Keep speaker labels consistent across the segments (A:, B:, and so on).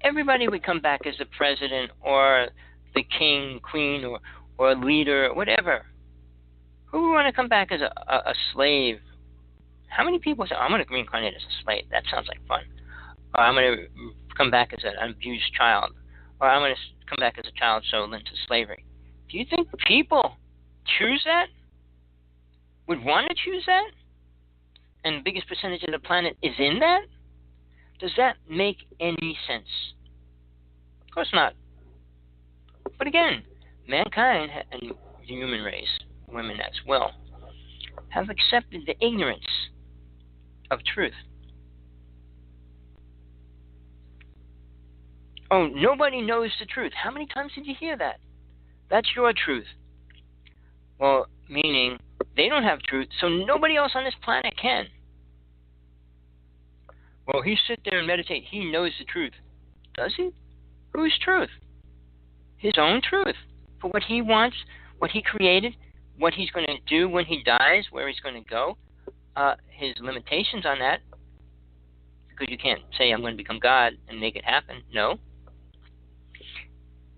A: everybody would come back as the president or the king, queen, or leader, whatever. Who would want to come back as a slave? How many people say, I'm going to reincarnate as a slave? That sounds like fun. Or I'm going to come back as an abused child. Or I'm going to come back as a child sold into slavery. Do you think people choose that? Would want to choose that? And the biggest percentage of the planet is in that? Does that make any sense? Of course not. But again, mankind and the human race, women as well, have accepted the ignorance of truth. Oh, nobody knows the truth. How many times did you hear that? That's your truth. Well, meaning they don't have truth, so nobody else on this planet can. Well, he sit there and meditate. He knows the truth. Does he? Whose truth? His own truth. For what he wants, what he created, what he's going to do when he dies, where he's going to go, his limitations on that. Because you can't say, I'm going to become God and make it happen. No.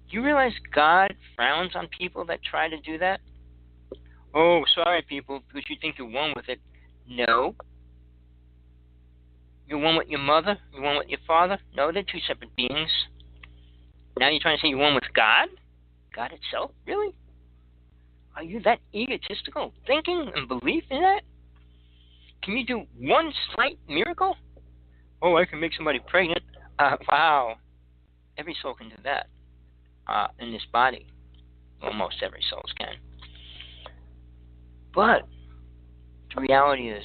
A: You realize God frowns on people that try to do that? Oh, sorry, people, because you think you're one with it. No. You're one with your mother? You're one with your father? No, they're two separate beings. Now you're trying to say you're one with God? God itself? Really? Are you that egotistical? Thinking and belief in that? Can you do one slight miracle? Oh, I can make somebody pregnant. Wow. Every soul can do that in this body. Well, most every soul can. But the reality is,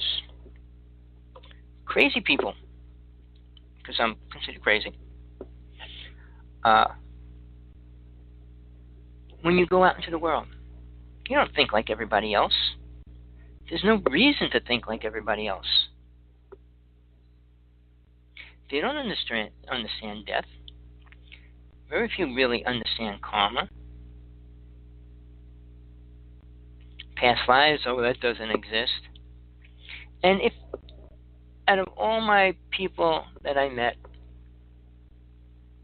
A: crazy people, because I'm considered crazy, when you go out into the world, you don't think like everybody else. There's no reason to think like everybody else. They don't understand death. Very few really understand karma. Past lives, oh, that doesn't exist. And if, out of all my people that I met,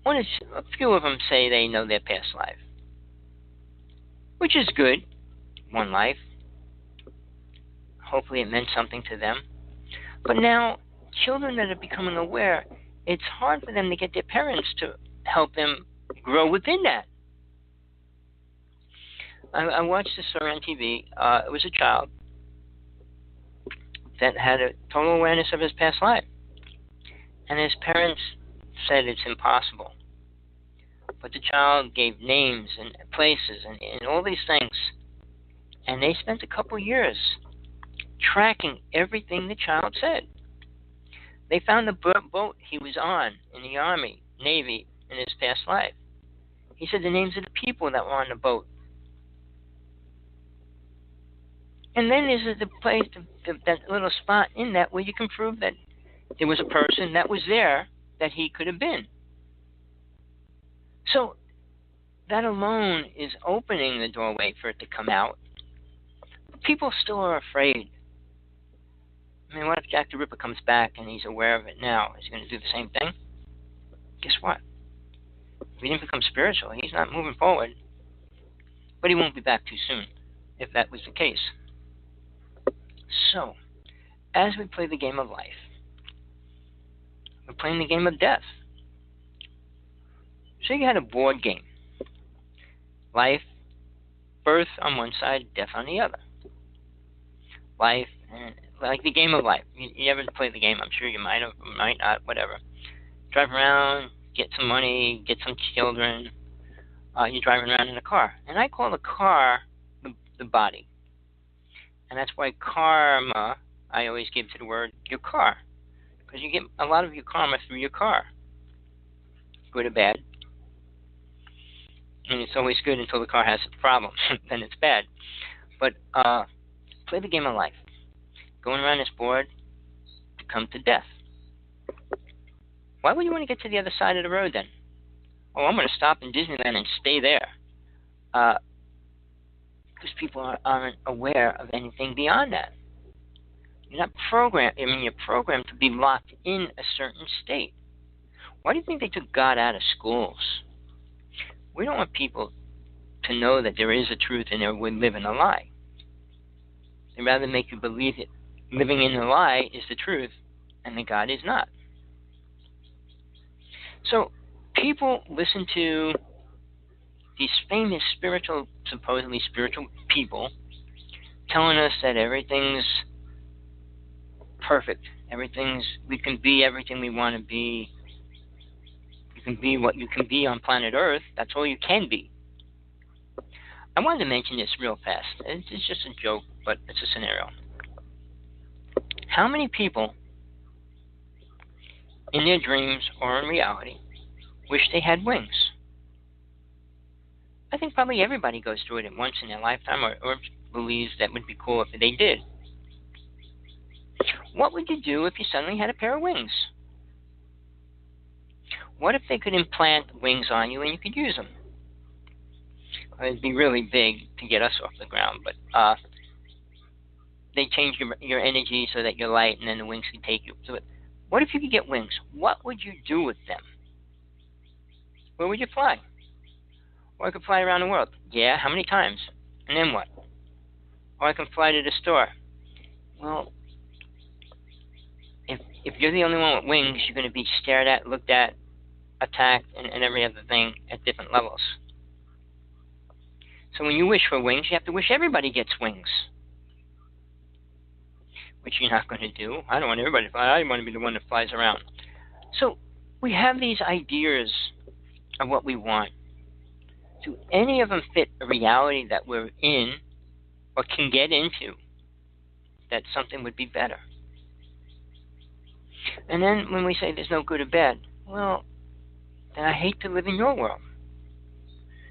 A: a few of them say they know their past life, which is good. One life. Hopefully it meant something to them. But now, children that are becoming aware, it's hard for them to get their parents to help them grow within that. I watched this story on TV. It was a child that had a total awareness of his past life. And his parents said it's impossible. But the child gave names and places and all these things. And they spent a couple years tracking everything the child said. They found the boat he was on in the Army, Navy, in his past life. He said the names of the people that were on the boat. And then there's the place, that little spot in that where you can prove that there was a person that was there that he could have been. So that alone is opening the doorway for it to come out. But people still are afraid. I mean, what if Jack the Ripper comes back and he's aware of it now? Is he going to do the same thing? Guess what? If he didn't become spiritual, he's not moving forward. But he won't be back too soon, if that was the case. So, as we play the game of life, we're playing the game of death. So you had a board game. Life, birth on one side, death on the other. Life, like the game of life. You ever play the game? I'm sure you might have, might not, whatever. Drive around, get some money, get some children. You're driving around in a car. And I call the car the body. And that's why karma, I always give to the word your car. Because you get a lot of your karma through your car. Good or bad. And it's always good until the car has a problem. Then it's bad. But play the game of life. Going around this board to come to death. Why would you want to get to the other side of the road then? Oh, I'm going to stop in Disneyland and stay there. Because people aren't aware of anything beyond that. You're not programmed. I mean, you're programmed to be locked in a certain state. Why do you think they took God out of schools? We don't want people to know that there is a truth and that we live in a lie. They'd rather make you believe that living in a lie is the truth and that God is not. So people listen to these famous supposedly spiritual people telling us that everything's perfect. We can be everything we want to be. You can be what you can be on planet Earth. That's all you can be. I wanted to mention this real fast. It's just a joke, but it's a scenario. How many people in their dreams or in reality wish they had wings? I think probably everybody goes through it once in their lifetime or believes that would be cool if they did. What would you do if you suddenly had a pair of wings? What if they could implant wings on you and you could use them? It'd be really big to get us off the ground, but they change your energy so that you're light, and then the wings can take you. So, what if you could get wings? What would you do with them? Where would you fly? Or I could fly around the world. Yeah, how many times? And then what? Or I can fly to the store. Well, if you're the only one with wings, you're going to be stared at, looked at, attacked, and every other thing at different levels. So when you wish for wings, you have to wish everybody gets wings. Which you're not going to do. I don't want everybody to fly. I want to be the one that flies around. So we have these ideas of what we want. Do any of them fit a reality that we're in or can get into that something would be better? And then when we say there's no good or bad, well, then I hate to live in your world.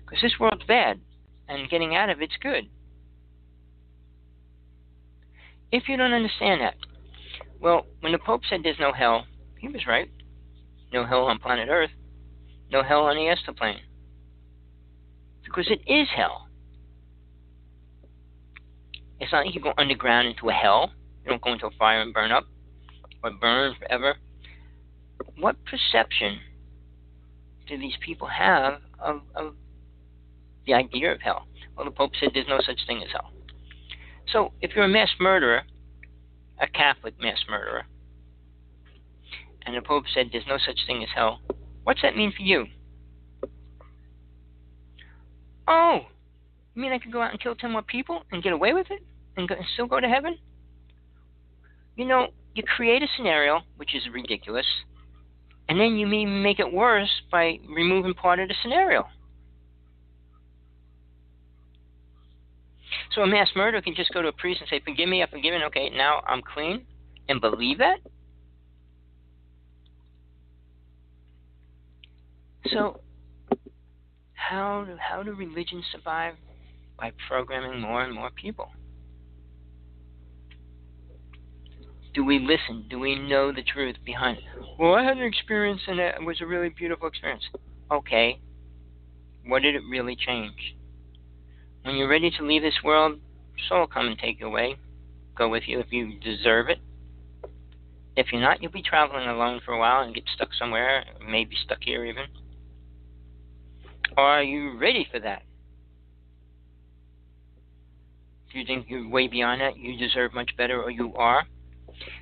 A: Because this world's bad, and getting out of it's good. If you don't understand that, well, when the Pope said there's no hell, he was right. No hell on planet Earth. No hell on the astral plane. Because it is hell. It's not like you go underground into a hell. You don't go into a fire and burn up or burn forever. What perception do these people have of the idea of hell? Well, the Pope said there's no such thing as hell. So if you're a mass murderer, a Catholic mass murderer, and the Pope said there's no such thing as hell, what's that mean for you? Oh, you mean I could go out and kill 10 more people and get away with it and still go to heaven? You know, you create a scenario, which is ridiculous, and then you make it worse by removing part of the scenario. So a mass murderer can just go to a priest and say, forgive me, I've forgiven, okay, now I'm clean, and believe that? So how do religions survive? By programming more and more people. Do we listen? Do we know the truth behind it? Well, I had an experience and it was a really beautiful experience. Okay, what did it really change? When you're ready to leave this world, soul will come and take you away. Go with you if you deserve it. If you're not, you'll be traveling alone for a while and get stuck somewhere, maybe stuck here even. Or are you ready for that? Do you think you're way beyond that? You deserve much better, or you are?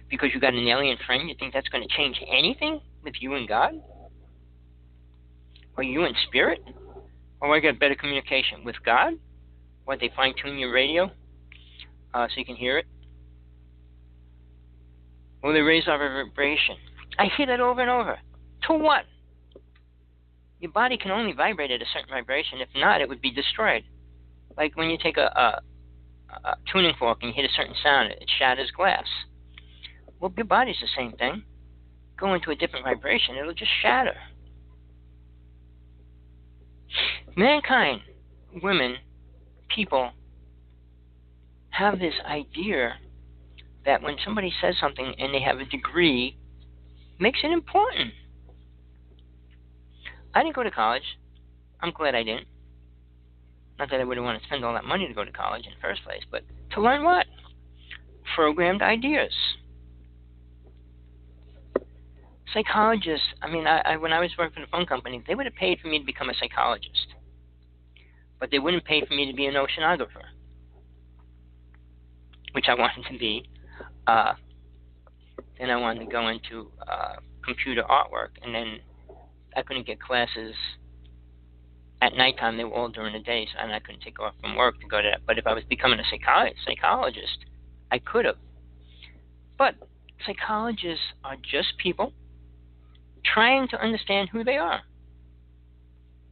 A: Because you got an alien friend, you think that's going to change anything with you and God? Or you in spirit? Or I got better communication with God? What, they fine-tune your radio so you can hear it? Or they raise our vibration? I hear that over and over. To what? Your body can only vibrate at a certain vibration. If not, it would be destroyed. Like when you take a tuning fork and you hit a certain sound, it shatters glass. Well, your body's the same thing. Go into a different vibration, it'll just shatter. Mankind, women, people, have this idea that when somebody says something and they have a degree, makes it important. I didn't go to college. I'm glad I didn't. Not that I wouldn't want to spend all that money to go to college in the first place, but to learn what? Programmed ideas. Psychologists, I mean, when I was working for the phone company, they would have paid for me to become a psychologist, but they wouldn't pay for me to be an oceanographer, which I wanted to be. Then I wanted to go into computer artwork, and then I couldn't get classes at nighttime. They were all during the day, and I couldn't take off from work to go to that. But if I was becoming a psychologist, I could have. But psychologists are just people trying to understand who they are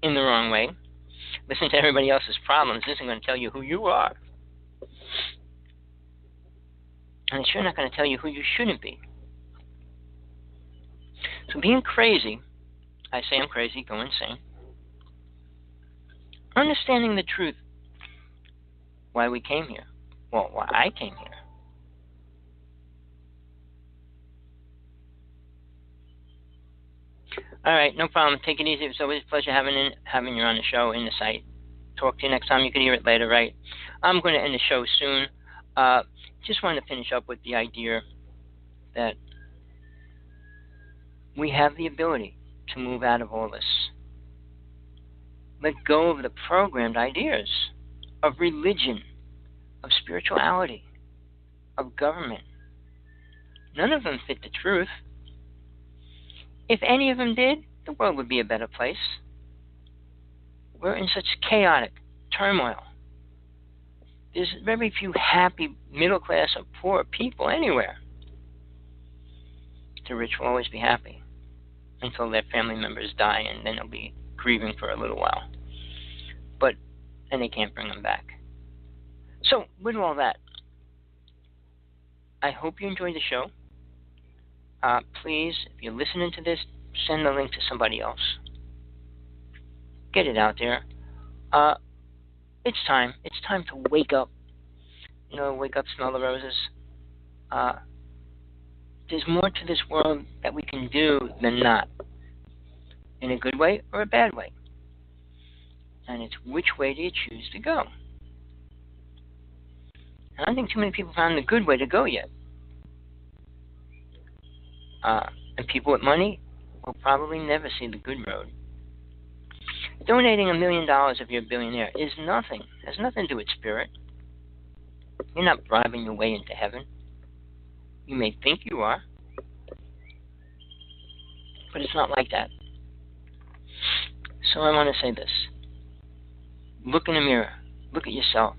A: in the wrong way. Listen to everybody else's problems. This isn't going to tell you who you are. And it's sure not going to tell you who you shouldn't be. So being crazy, I say I'm crazy, go insane. Understanding the truth, why we came here. Well, why I came here. All right, no problem. Take it easy. It's always a pleasure having you on the show in the site. Talk to you next time. You can hear it later, right? I'm going to end the show soon. Just wanted to finish up with the idea that we have the ability to move out of all this. Let go of the programmed ideas of religion, of spirituality, of government. None of them fit the truth. If any of them did, the world would be a better place. We're in such chaotic turmoil. There's very few happy middle class or poor people anywhere. The rich will always be happy until their family members die, and then they'll be grieving for a little while. And they can't bring them back. So, with all that, I hope you enjoyed the show. Please, if you're listening to this, send the link to somebody else. Get it out there. It's time. It's time to wake up. Wake up, smell the roses. There's more to this world that we can do than not. In a good way or a bad way. And it's which way do you choose to go? I don't think too many people found the good way to go yet. And people with money will probably never see the good road. Donating $1 million if you're a billionaire is nothing. It has nothing to do with spirit. You're not bribing your way into heaven. You may think you are, but it's not like that. So I want to say this. Look in the mirror. Look at yourself.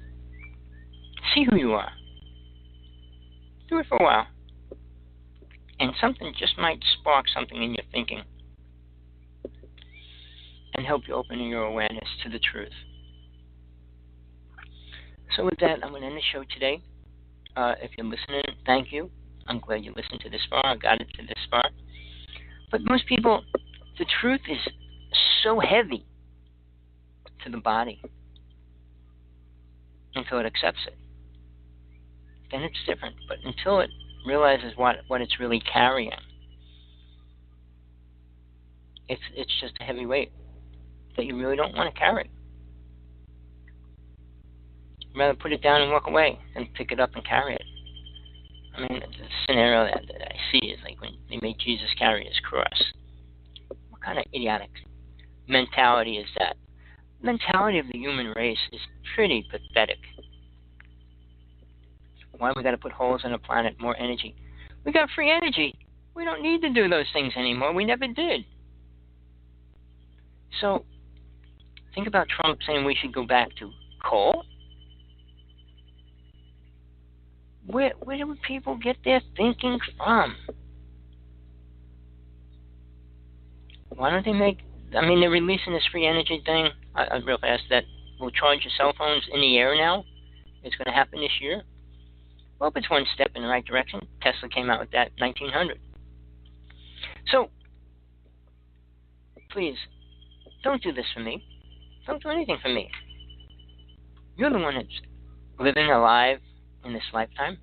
A: See who you are. Do it for a while. And something just might spark something in your thinking and help you open your awareness to the truth. So with that, I'm going to end the show today. If you're listening, thank you. I'm glad you listened to this far. I got it to this far. But most people, the truth is so heavy to the body until it accepts it. Then it's different. But until it realizes what it's really carrying, it's just a heavy weight that you really don't want to carry. You'd rather put it down and walk away than pick it up and carry it. I mean, the scenario that I see is like when they made Jesus carry his cross. What kind of idiotic mentality is that? The mentality of the human race is pretty pathetic. Why we got to put holes in the planet, more energy? We got free energy. We don't need to do those things anymore. We never did. So, think about Trump saying we should go back to coal. Where do people get their thinking from? Why don't they they're releasing this free energy thing, real fast, that will charge your cell phones in the air now. It's going to happen this year. Well, it's one step in the right direction. Tesla came out with that in 1900. So, please, don't do this for me. Don't do anything for me. You're the one that's living alive in this lifetime.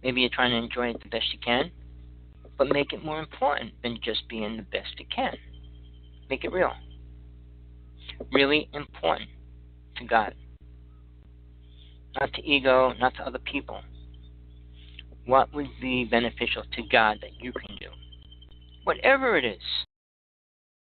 A: Maybe you're trying to enjoy it the best you can, but make it more important than just being the best it can. Make it real. Really important to God. Not to ego, not to other people. What would be beneficial to God that you can do? whatever it is.